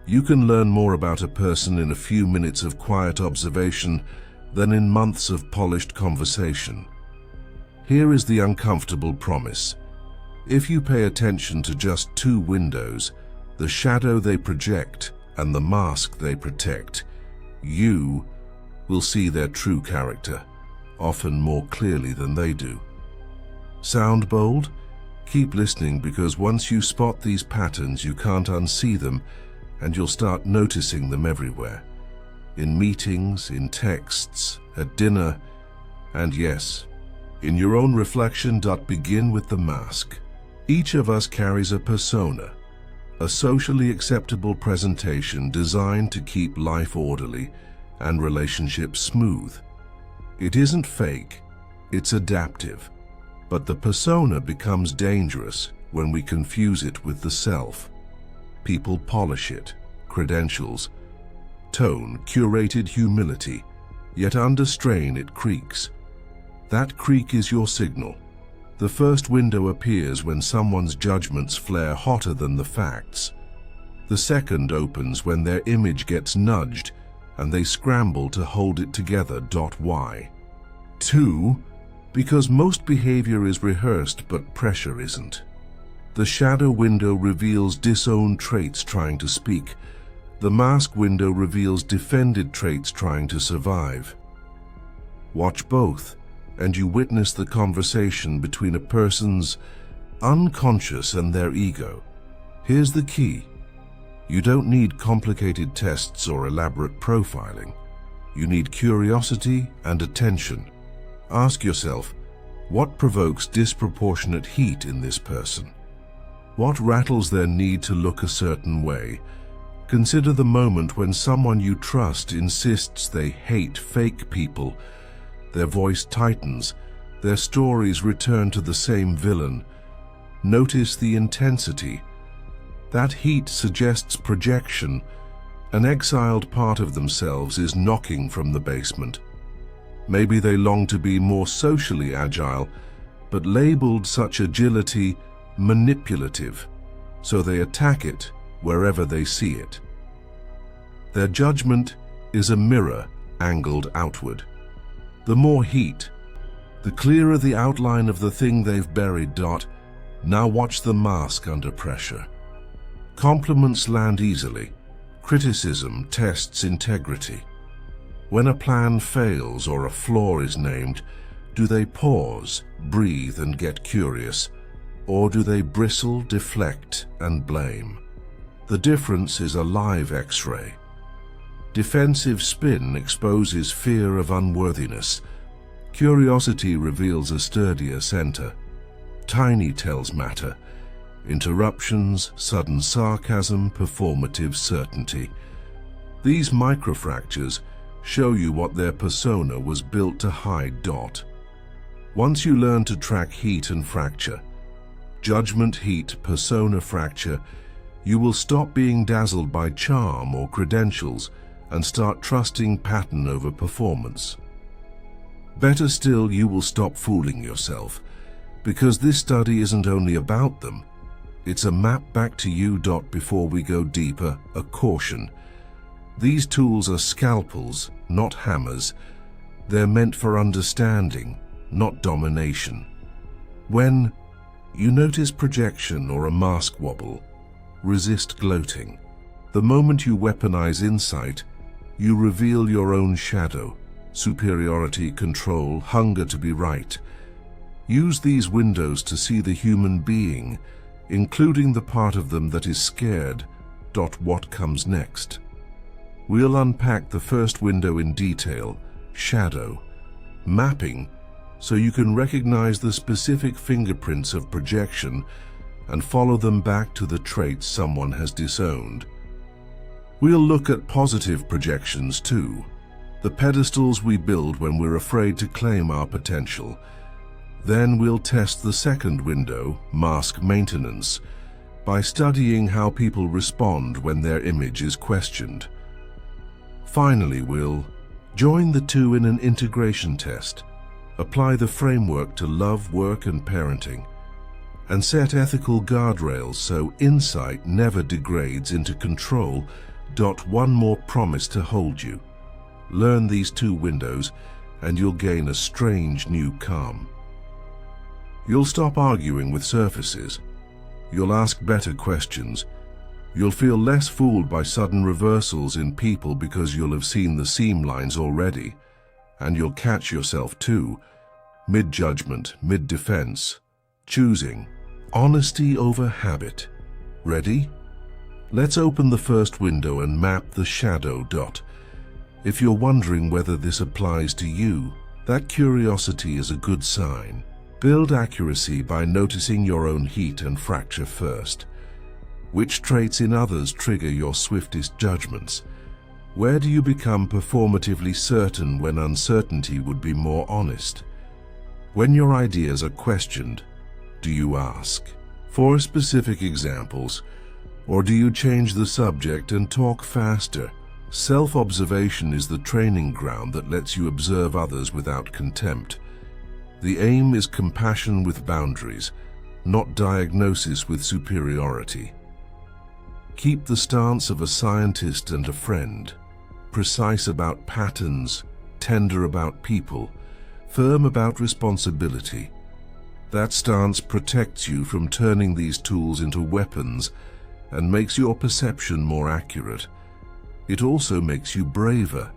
You can learn more about a person in a few minutes of quiet observation than in months of polished conversation. Here is the uncomfortable promise. If you pay attention to just two windows, the shadow they project and the mask they protect, you will see their true character, often more clearly than they do. Sound bold? Keep listening, because once you spot these patterns, you can't unsee them, and you'll start noticing them everywhere. In meetings, in texts, at dinner, and yes, in your own reflection. Begin with the mask. Each of us carries a persona, a socially acceptable presentation designed to keep life orderly and relationships smooth. It isn't fake, it's adaptive. But the persona becomes dangerous when we confuse it with the self. People polish it, credentials, tone, curated humility, yet under strain it creaks. That creak is your signal. The first window appears when someone's judgments flare hotter than the facts. The second opens when their image gets nudged and they scramble to hold it together. Why? 2. Because most behavior is rehearsed, but pressure isn't. The shadow window reveals disowned traits trying to speak. The mask window reveals defended traits trying to survive. Watch both, and you witness the conversation between a person's unconscious and their ego. Here's the key. You don't need complicated tests or elaborate profiling. You need curiosity and attention. Ask yourself, what provokes disproportionate heat in this person? What rattles their need to look a certain way? Consider the moment when someone you trust insists they hate fake people. Their voice tightens, their stories return to the same villain. Notice the intensity. That heat suggests projection. An exiled part of themselves is knocking from the basement. Maybe they long to be more socially agile, but labeled such agility manipulative, so they attack it wherever they see it. Their judgment is a mirror angled outward. The more heat, the clearer the outline of the thing they've buried. Now watch the mask under pressure. Compliments land easily. Criticism tests integrity. When a plan fails or a flaw is named, do they pause, breathe, and get curious? Or do they bristle, deflect, and blame? The difference is a live X-ray. Defensive spin exposes fear of unworthiness. Curiosity reveals a sturdier center. Tiny tells matter. Interruptions, sudden sarcasm, performative certainty. These microfractures show you what their persona was built to hide. Once you learn to track heat and fracture, judgment, heat, persona, fracture, you will stop being dazzled by charm or credentials and start trusting pattern over performance. Better still, you will stop fooling yourself, because this study isn't only about them, it's a map back to you. Before we go deeper, a caution. These tools are scalpels, not hammers. They're meant for understanding, not domination. When you notice projection or a mask wobble, resist gloating. The moment you weaponize insight, you reveal your own shadow, superiority, control, hunger to be right. Use these windows to see the human being, including the part of them that is scared. What comes next? We'll unpack the first window in detail, shadow, mapping, so you can recognize the specific fingerprints of projection and follow them back to the traits someone has disowned. We'll look at positive projections too, the pedestals we build when we're afraid to claim our potential. Then we'll test the second window, mask maintenance, by studying how people respond when their image is questioned. Finally, we'll join the two in an integration test, apply the framework to love, work, and parenting. and set ethical guardrails so insight never degrades into control. One more promise to hold you. Learn these 2 windows and you'll gain a strange new calm. You'll stop arguing with surfaces. You'll ask better questions. You'll feel less fooled by sudden reversals in people because you'll have seen the seam lines already. And you'll catch yourself too, mid-judgment, mid-defense, choosing honesty over habit. Ready? Let's open the first window and map the shadow. If you're wondering whether this applies to you, that curiosity is a good sign. Build accuracy by noticing your own heat and fracture first. Which traits in others trigger your swiftest judgments? Where do you become performatively certain when uncertainty would be more honest? When your ideas are questioned, do you ask for specific examples, or do you change the subject and talk faster? Self-observation is the training ground that lets you observe others without contempt. The aim is compassion with boundaries, not diagnosis with superiority. Keep the stance of a scientist and a friend, precise about patterns, tender about people, firm about responsibility. That stance protects you from turning these tools into weapons and makes your perception more accurate. It also makes you braver,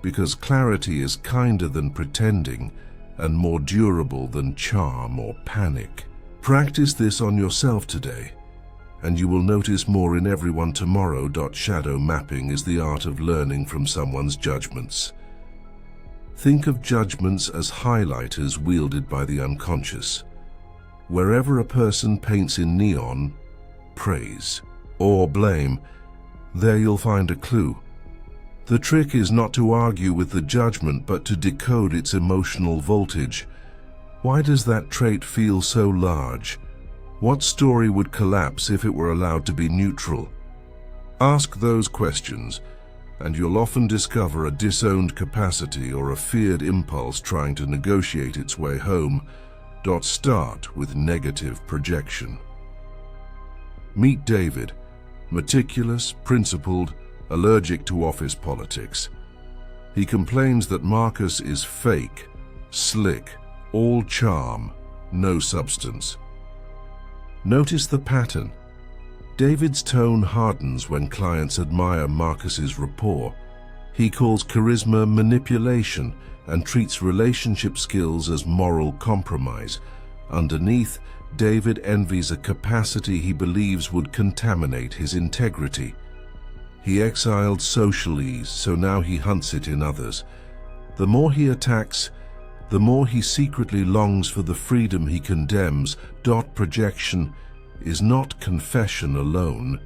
because clarity is kinder than pretending and more durable than charm or panic. Practice this on yourself today, and you will notice more in everyone tomorrow. Shadow mapping is the art of learning from someone's judgments. Think of judgments as highlighters wielded by the unconscious. Wherever a person paints in neon, praise, or blame, there you'll find a clue. The trick is not to argue with the judgment, but to decode its emotional voltage. Why does that trait feel so large? What story would collapse if it were allowed to be neutral? Ask those questions, and you'll often discover a disowned capacity or a feared impulse trying to negotiate its way home. Start with negative projection. Meet David, meticulous, principled, allergic to office politics. He complains that Marcus is fake, slick, all charm, no substance. Notice the pattern. David's tone hardens when clients admire Marcus's rapport. He calls charisma manipulation and treats relationship skills as moral compromise. Underneath, David envies a capacity he believes would contaminate his integrity. He exiled social ease, so now he hunts it in others. The more he attacks, the more he secretly longs for the freedom he condemns. Projection is not confession alone,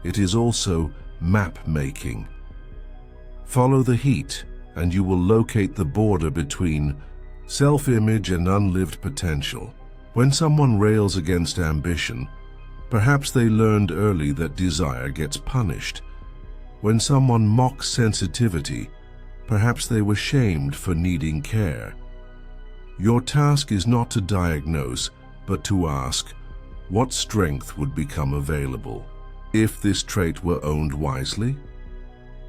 it is also map-making. Follow the heat, and you will locate the border between self-image and unlived potential. When someone rails against ambition, perhaps they learned early that desire gets punished. When someone mocks sensitivity, perhaps they were shamed for needing care. Your task is not to diagnose, but to ask, what strength would become available if this trait were owned wisely?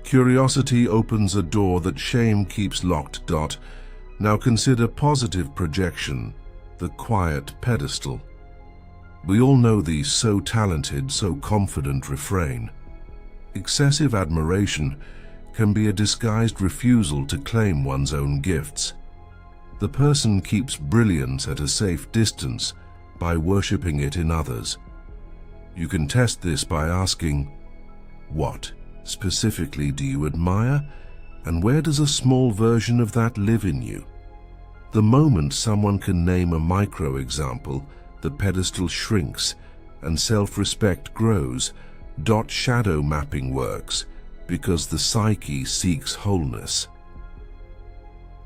Curiosity opens a door that shame keeps locked. Now consider positive projection, the quiet pedestal. We all know the "so talented, so confident" refrain. Excessive admiration can be a disguised refusal to claim one's own gifts. The person keeps brilliance at a safe distance by worshipping it in others. You can test this by asking, what specifically do you admire, and where does a small version of that live in you? The moment someone can name a micro-example, the pedestal shrinks and self-respect grows. Shadow mapping works because the psyche seeks wholeness.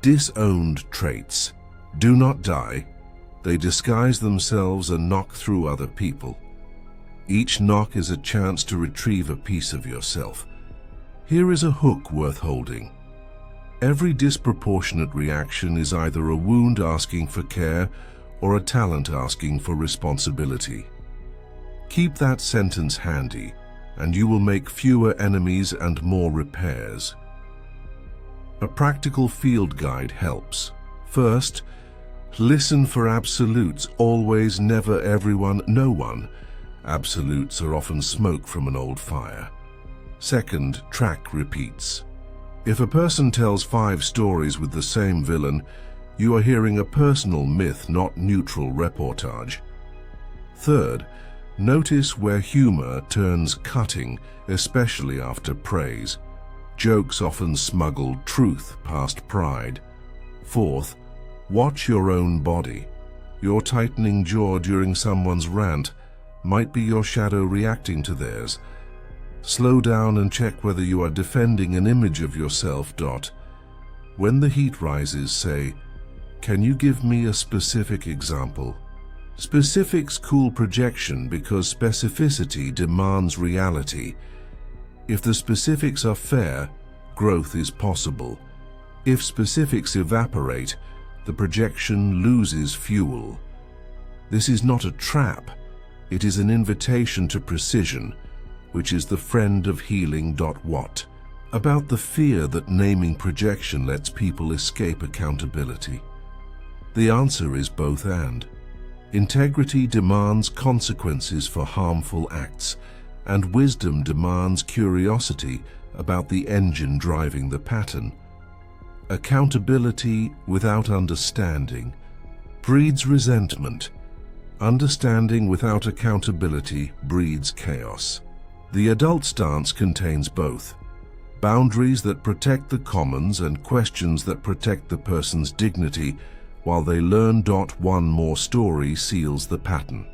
Disowned traits do not die. They disguise themselves and knock through other people. Each knock is a chance to retrieve a piece of yourself. Here is a hook worth holding. Every disproportionate reaction is either a wound asking for care or a talent asking for responsibility. Keep that sentence handy, and you will make fewer enemies and more repairs. A practical field guide helps. First, listen for absolutes: always, never, everyone, no one. Absolutes are often smoke from an old fire. Second, track repeats. If a person tells 5 stories with the same villain, you are hearing a personal myth, not neutral reportage. Third, notice where humor turns cutting, especially after praise. Jokes often smuggle truth past pride. Fourth, watch your own body. Your tightening jaw during someone's rant might be your shadow reacting to theirs. Slow down and check whether you are defending an image of yourself. When the heat rises, say, "Can you give me a specific example?" Specifics cool projection because specificity demands reality. If the specifics are fair, growth is possible. If specifics evaporate, the projection loses fuel. This is not a trap. It is an invitation to precision, which is the friend of healing. What? About the fear that naming projection lets people escape accountability. The answer is both and. Integrity demands consequences for harmful acts, and wisdom demands curiosity about the engine driving the pattern. Accountability without understanding breeds resentment. Understanding without accountability breeds chaos. The adult stance contains both: boundaries that protect the commons and questions that protect the person's dignity while they learn. One more story seals the pattern.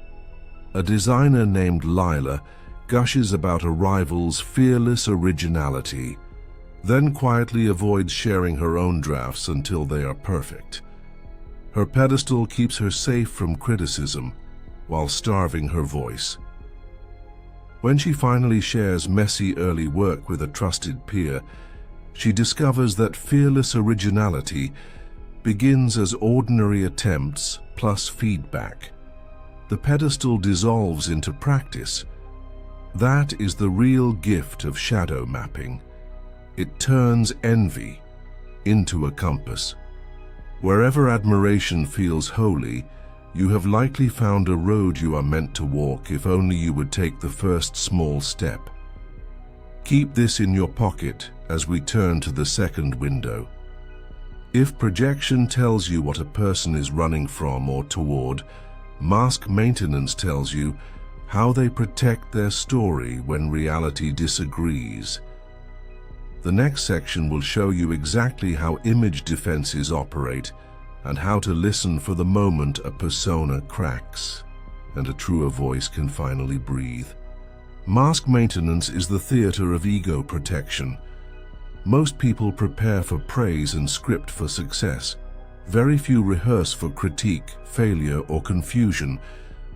A designer named Lila gushes about a rival's fearless originality, then quietly avoids sharing her own drafts until they are perfect. Her pedestal keeps her safe from criticism while starving her voice. When she finally shares messy early work with a trusted peer, she discovers that fearless originality begins as ordinary attempts plus feedback. The pedestal dissolves into practice. That is the real gift of shadow mapping. It turns envy into a compass. Wherever admiration feels holy, you have likely found a road you are meant to walk if only you would take the first small step. Keep this in your pocket as we turn to the second window. If projection tells you what a person is running from or toward, mask maintenance tells you how they protect their story when reality disagrees. The next section will show you exactly how image defenses operate and how to listen for the moment a persona cracks and a truer voice can finally breathe. Mask maintenance is the theater of ego protection. Most people prepare for praise and script for success. Very few rehearse for critique, failure, or confusion.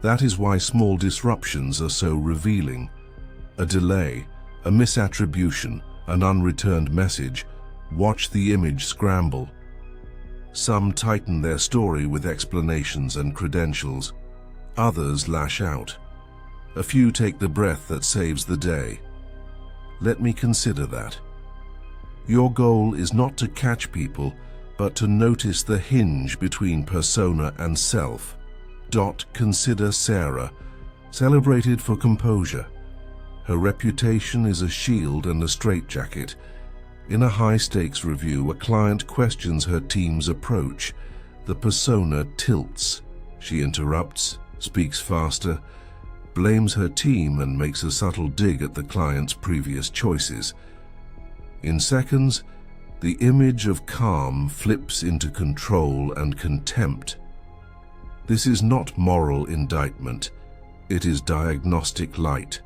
That is why small disruptions are so revealing. A delay, a misattribution, an unreturned message. Watch the image scramble. Some tighten their story with explanations and credentials. Others lash out. A few take the breath that saves the day. Let me consider that. Your goal is not to catch people, but to notice the hinge between persona and self. Consider Sarah, celebrated for composure. Her reputation is a shield and a straitjacket. In a high-stakes review, a client questions her team's approach. The persona tilts. She interrupts, speaks faster, blames her team, and makes a subtle dig at the client's previous choices. In seconds, the image of calm flips into control and contempt. This is not moral indictment. It is diagnostic light.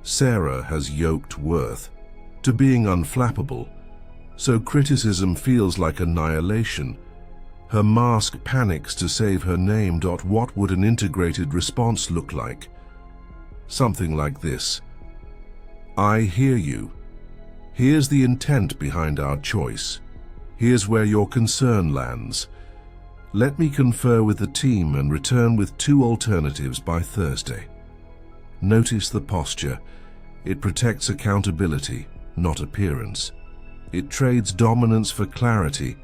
Sarah has yoked worth to being unflappable, so criticism feels like annihilation. Her mask panics to save her name. What would an integrated response look like? Something like this: I hear you. Here's the intent behind our choice. Here's where your concern lands. Let me confer with the team and return with 2 alternatives by Thursday. Notice the posture. It protects accountability, not appearance. It trades dominance for clarity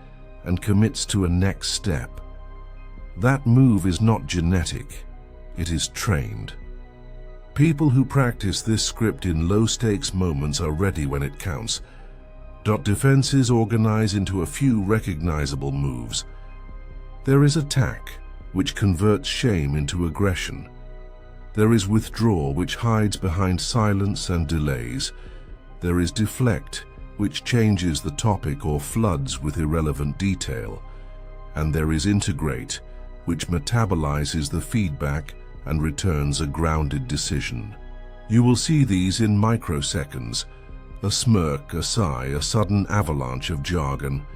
and commits to a next step. That move is not genetic, it is trained. People who practice this script in low-stakes moments are ready when it counts. Defenses organize into a few recognizable moves. There is attack, which converts shame into aggression. There is withdraw, which hides behind silence and delays. There is deflect, which changes the topic or floods with irrelevant detail. And there is integrate, which metabolizes the feedback and returns a grounded decision. You will see these in microseconds: a smirk, a sigh, a sudden avalanche of jargon.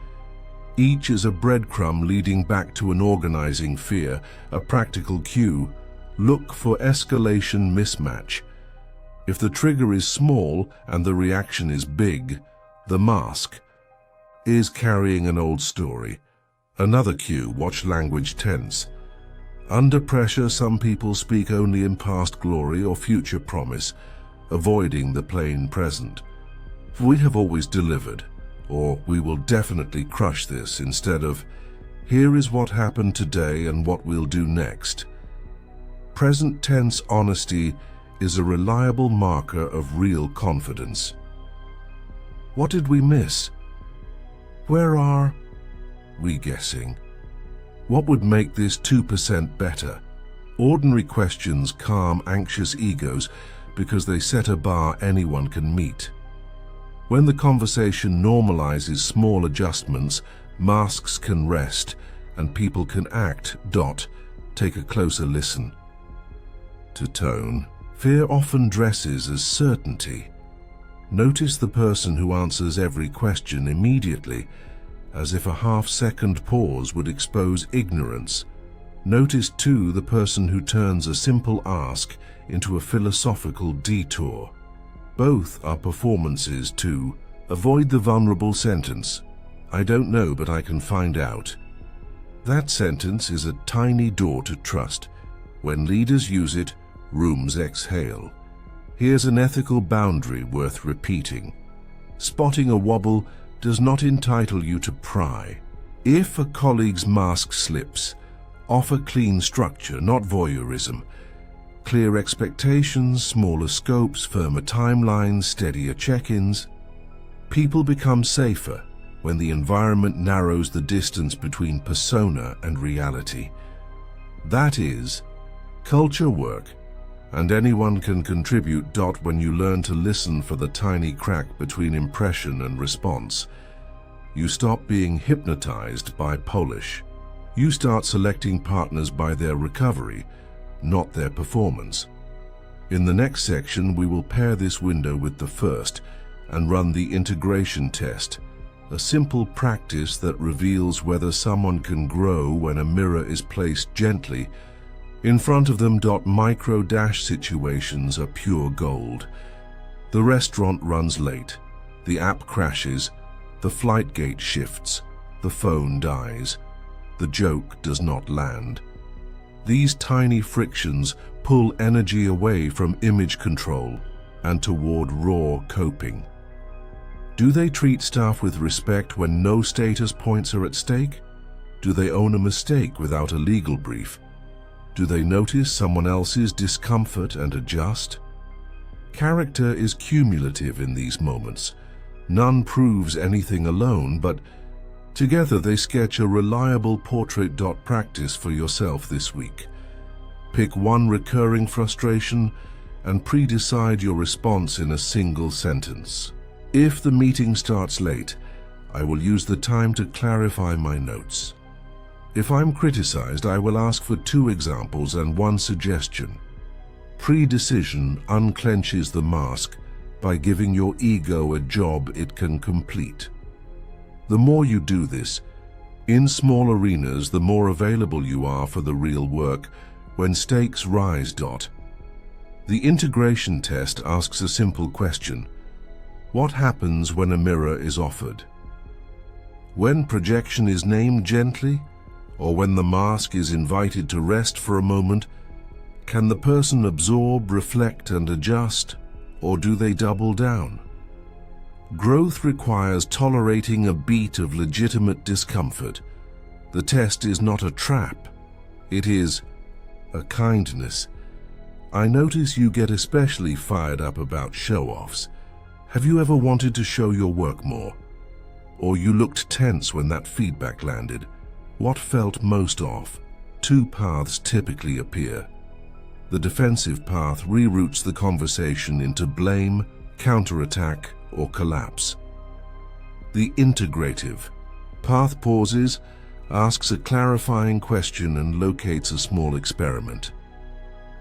Each is a breadcrumb leading back to an organizing fear, a practical cue. Look for escalation mismatch. If the trigger is small and the reaction is big, the mask is carrying an old story. Another cue: watch language tense. Under pressure, some people speak only in past glory or future promise, avoiding the plain present. We have always delivered, or we will definitely crush this, instead of, here is what happened today and what we'll do next. Present tense honesty is a reliable marker of real confidence. What did we miss? Where are we guessing? What would make this 2% better? Ordinary questions calm anxious egos because they set a bar anyone can meet. When the conversation normalizes small adjustments, masks can rest and people can act. Take a closer listen. To tone, fear often dresses as certainty. Notice the person who answers every question immediately, as if a half-second pause would expose ignorance. Notice too the person who turns a simple ask into a philosophical detour. Both are performances too. Avoid the vulnerable sentence, "I don't know, but I can find out." That sentence is a tiny door to trust. When leaders use it, rooms exhale. Here's an ethical boundary worth repeating. Spotting a wobble does not entitle you to pry. If a colleague's mask slips, offer clean structure, not voyeurism. Clear expectations, smaller scopes, firmer timelines, steadier check-ins. People become safer when the environment narrows the distance between persona and reality. That is culture work, and anyone can contribute. When you learn to listen for the tiny crack between impression and response, you stop being hypnotized by polish. You start selecting partners by their recovery, not their performance. In the next section, we will pair this window with the first and run the integration test, a simple practice that reveals whether someone can grow when a mirror is placed gently in front of them. Micro situations are pure gold. The restaurant runs late, the app crashes, the flight gate shifts, the phone dies, the joke does not land. These tiny frictions pull energy away from image control and toward raw coping. Do they treat staff with respect when no status points are at stake? Do they own a mistake without a legal brief? Do they notice someone else's discomfort and adjust? Character is cumulative in these moments. None proves anything alone, but together they sketch a reliable portrait. Practice for yourself this week. Pick one recurring frustration and pre-decide your response in a single sentence. If the meeting starts late, I will use the time to clarify my notes. If I'm criticized, I will ask for 2 examples and 1 suggestion. Pre-decision unclenches the mask by giving your ego a job it can complete. The more you do this, in small arenas, the more available you are for the real work when stakes rise. The integration test asks a simple question: what happens when a mirror is offered? When projection is named gently, or when the mask is invited to rest for a moment, can the person absorb, reflect, and adjust, or do they double down? Growth requires tolerating a beat of legitimate discomfort. The test is not a trap. It is a kindness. I notice you get especially fired up about show-offs. Have you ever wanted to show your work more? Or you looked tense when that feedback landed? What felt most off? Two paths typically appear. The defensive path reroutes the conversation into blame, counterattack, or collapse. The integrative path pauses, asks a clarifying question, and locates a small experiment.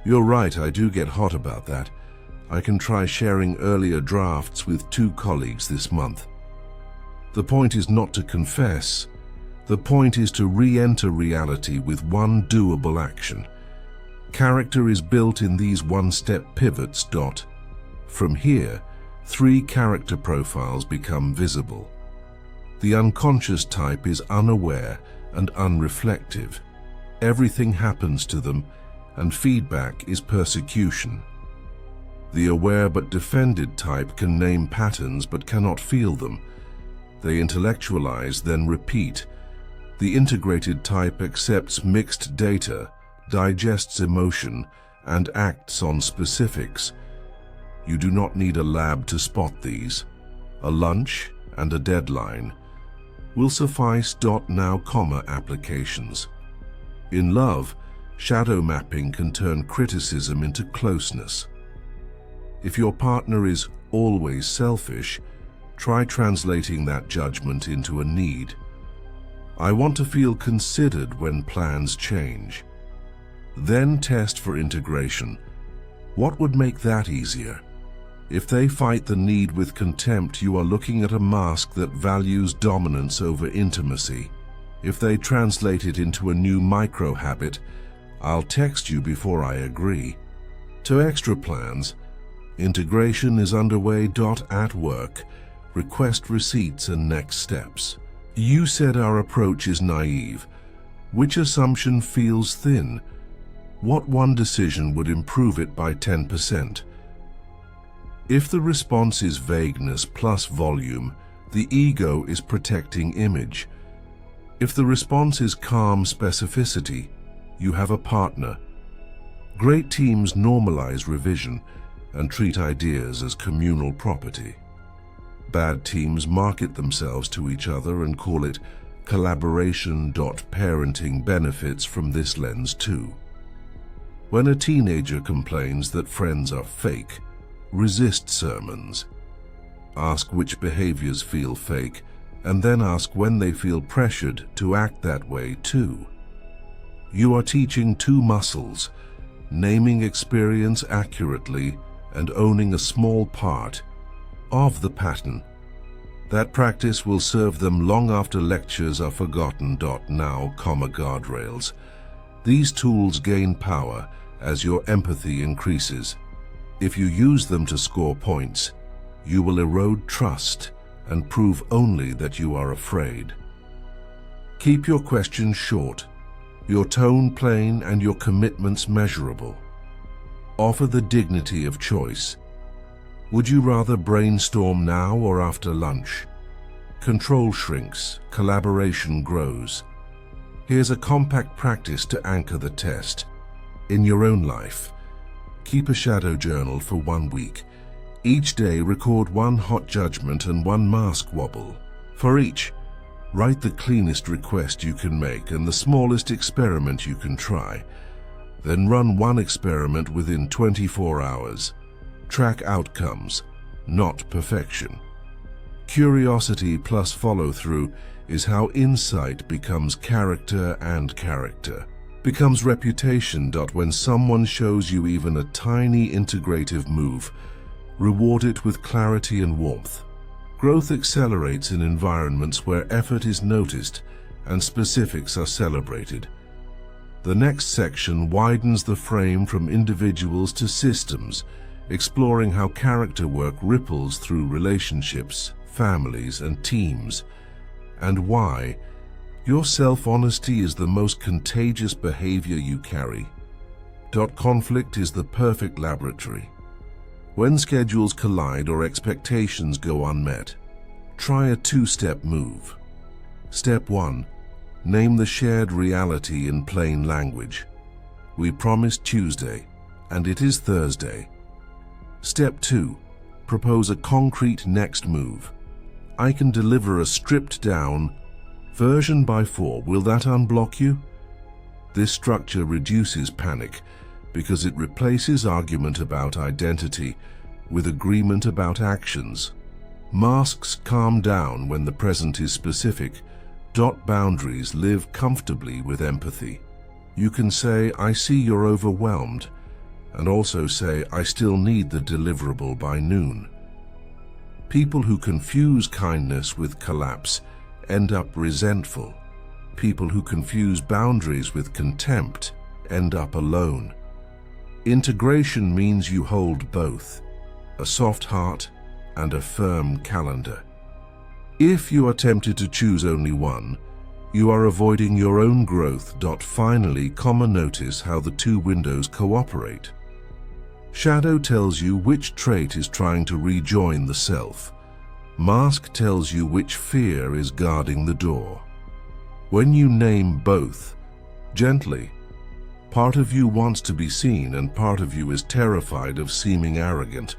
You're right, I do get hot about that. I can try sharing earlier drafts with 2 colleagues this month. The point is not to confess. The point is to re-enter reality with one doable action. Character is built in these one-step pivots. From here, 3 character profiles become visible. The unconscious type is unaware and unreflective. Everything happens to them, and feedback is persecution. The aware but defended type can name patterns but cannot feel them. They intellectualize, then repeat. The integrated type accepts mixed data, digests emotion, and acts on specifics. You do not need a lab to spot these. A lunch and a deadline will suffice. Now, applications. In love, shadow mapping can turn criticism into closeness. If your partner is always selfish, try translating that judgment into a need. I want to feel considered when plans change. Then test for integration. What would make that easier? If they fight the need with contempt, you are looking at a mask that values dominance over intimacy. If they translate it into a new micro-habit, I'll text you before I agree. To extra plans, integration is underway. At work, request receipts and next steps. You said our approach is naive. Which assumption feels thin? What one decision would improve it by 10%? If the response is vagueness plus volume, the ego is protecting image. If the response is calm specificity, you have a partner. Great teams normalize revision and treat ideas as communal property. Bad teams market themselves to each other and call it collaboration. Parenting benefits from this lens too. When a teenager complains that friends are fake, resist sermons. Ask which behaviors feel fake, and then ask when they feel pressured to act that way too. You are teaching 2 muscles, naming experience accurately and owning a small part of the pattern. That practice will serve them long after lectures are forgotten. Now, guardrails. These tools gain power as your empathy increases. If you use them to score points, you will erode trust and prove only that you are afraid. Keep your questions short, your tone plain, and your commitments measurable. Offer the dignity of choice. Would you rather brainstorm now or after lunch? Control shrinks, collaboration grows. Here's a compact practice to anchor the test. In your own life, keep a shadow journal for 1 week. Each day, record 1 hot judgment and 1 mask wobble. For each, write the cleanest request you can make and the smallest experiment you can try. Then run 1 experiment within 24 hours. Track outcomes, not perfection. Curiosity plus follow-through is how insight becomes character, and character becomes reputation. When someone shows you even a tiny integrative move, reward it with clarity and warmth. Growth accelerates in environments where effort is noticed and specifics are celebrated. The next section widens the frame from individuals to systems, exploring how character work ripples through relationships, families, and teams, and why Your self-honesty is the most contagious behavior you carry. Conflict is the perfect laboratory. When schedules collide or expectations go unmet, try a two-step move. Step 1. Name the shared reality in plain language. We promised Tuesday, and it is Thursday. Step 2. Propose a concrete next move. I can deliver a stripped-down version by 4. Will that unblock you? This structure reduces panic because it replaces argument about identity with agreement about actions. Masks calm down when the present is specific. Boundaries live comfortably with empathy. You can say, I see you're overwhelmed, and also say, I still need the deliverable by noon. People who confuse kindness with collapse end up resentful. People who confuse boundaries with contempt end up alone. Integration means you hold both, a soft heart and a firm calendar. If you are tempted to choose only one, you are avoiding your own growth. Finally, notice how the two windows cooperate. Shadow tells you which trait is trying to rejoin the self. Mask tells you which fear is guarding the door. When you name both, gently, part of you wants to be seen and part of you is terrified of seeming arrogant.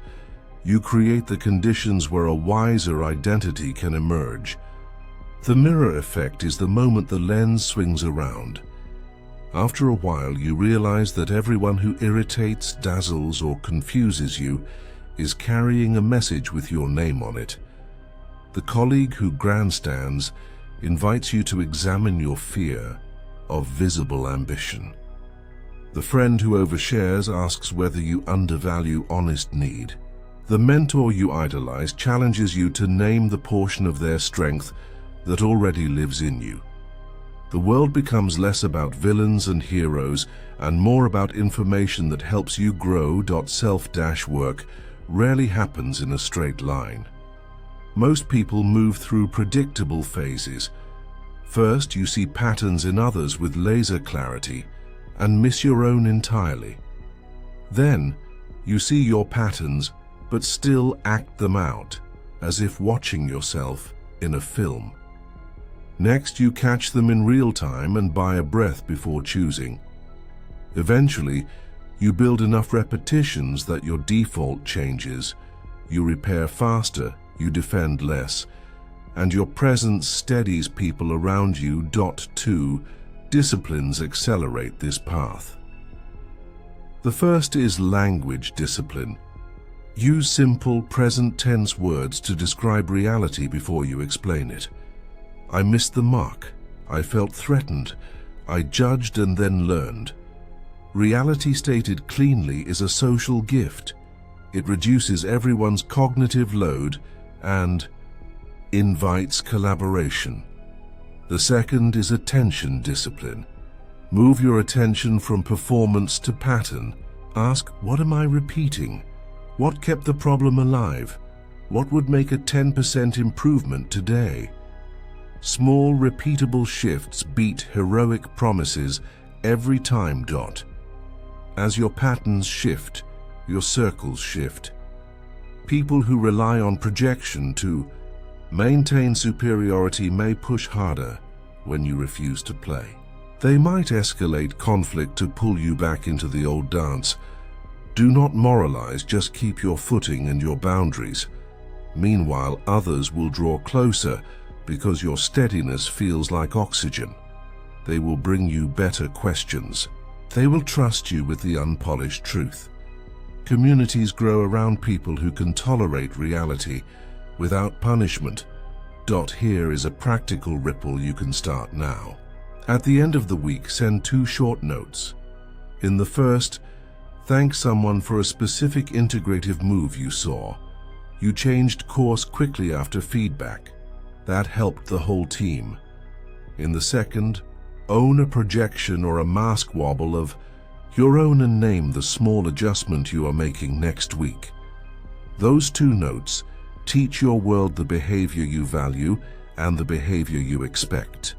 You create the conditions where a wiser identity can emerge. The mirror effect is the moment the lens swings around. After a while, you realize that everyone who irritates, dazzles, or confuses you is carrying a message with your name on it. The colleague who grandstands invites you to examine your fear of visible ambition. The friend who overshares asks whether you undervalue honest need. The mentor you idolize challenges you to name the portion of their strength that already lives in you. The world becomes less about villains and heroes and more about information that helps you grow. Self-work rarely happens in a straight line. Most people move through predictable phases. First, you see patterns in others with laser clarity and miss your own entirely. Then, you see your patterns but still act them out, as if watching yourself in a film. Next, you catch them in real time and buy a breath before choosing. Eventually, you build enough repetitions that your default changes. You repair faster, you defend less, and your presence steadies people around you. 2. Disciplines accelerate this path. The first is language discipline. Use simple present tense words to describe reality before you explain it. I missed the mark. I felt threatened. I judged and then learned. Reality stated cleanly is a social gift. It reduces everyone's cognitive load and invites collaboration. The second is attention discipline. Move your attention from performance to pattern. Ask, what am I repeating? What kept the problem alive? What would make a 10% improvement today? Small, repeatable shifts beat heroic promises every time. As your patterns shift, your circles shift. People who rely on projection to maintain superiority may push harder when you refuse to play. They might escalate conflict to pull you back into the old dance. Do not moralize, just keep your footing and your boundaries. Meanwhile, others will draw closer because your steadiness feels like oxygen. They will bring you better questions. They will trust you with the unpolished truth. Communities grow around people who can tolerate reality without punishment. Here is a practical ripple you can start now. At the end of the week, send 2 short notes. In the first, thank someone for a specific integrative move you saw. You changed course quickly after feedback. That helped the whole team. In the second, own a projection or a mask wobble of your own and name the small adjustment you are making next week. Those 2 notes teach your world the behavior you value and the behavior you expect.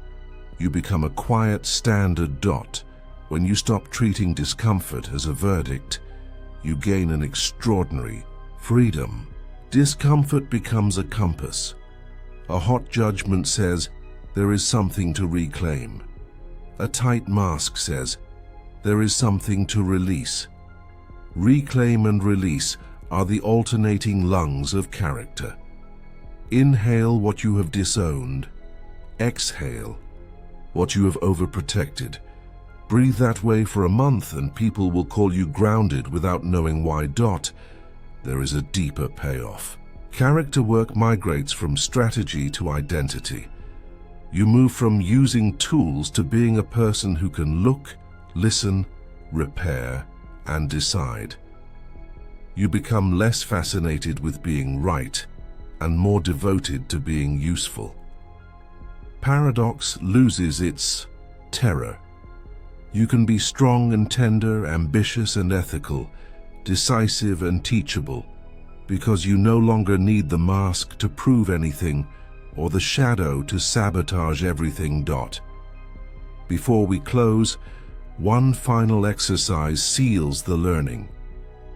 You become a quiet standard dot. When you stop treating discomfort as a verdict, you gain an extraordinary freedom. Discomfort becomes a compass. A hot judgment says, there is something to reclaim. A tight mask says, there is something to release. Reclaim and release are the alternating lungs of character. Inhale what you have disowned. Exhale what you have overprotected. Breathe that way for a month and people will call you grounded without knowing why. There is a deeper payoff. Character work migrates from strategy to identity. You move from using tools to being a person who can look, listen, repair, and decide. You become less fascinated with being right and more devoted to being useful. Paradox loses its terror. You can be strong and tender, ambitious and ethical, decisive and teachable, because you no longer need the mask to prove anything or the shadow to sabotage everything. Before we close, one final exercise seals the learning.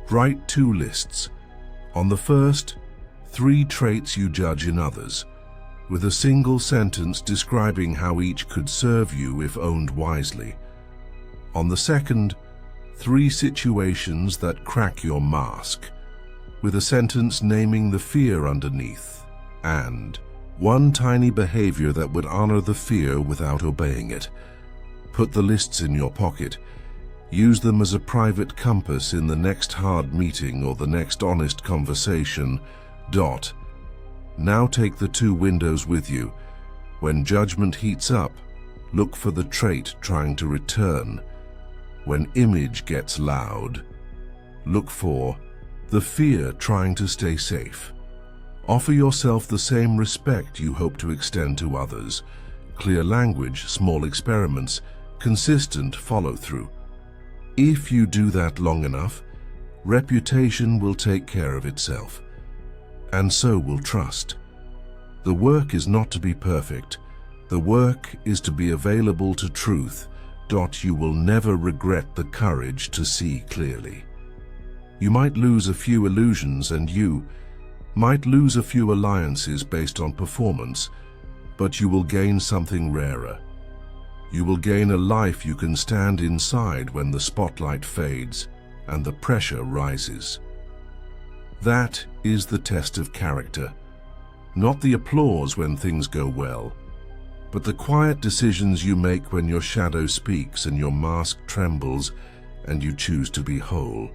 Write 2 lists. On the first, 3 traits you judge in others, with a single sentence describing how each could serve you if owned wisely. On the second, 3 situations that crack your mask, with a sentence naming the fear underneath, and 1 tiny behavior that would honor the fear without obeying it. Put the lists in your pocket. Use them as a private compass in the next hard meeting or the next honest conversation. Now take the 2 windows with you. When judgment heats up, look for the trait trying to return. When image gets loud, look for the fear trying to stay safe. Offer yourself the same respect you hope to extend to others. Clear language, small experiments, consistent follow-through. If you do that long enough, reputation will take care of itself, and so will trust. The work is not to be perfect. The work is to be available to truth. You will never regret the courage to see clearly. You might lose a few illusions and you might lose a few alliances based on performance, but you will gain something rarer. You will gain a life you can stand inside when the spotlight fades and the pressure rises. That is the test of character. Not the applause when things go well, but the quiet decisions you make when your shadow speaks and your mask trembles and you choose to be whole.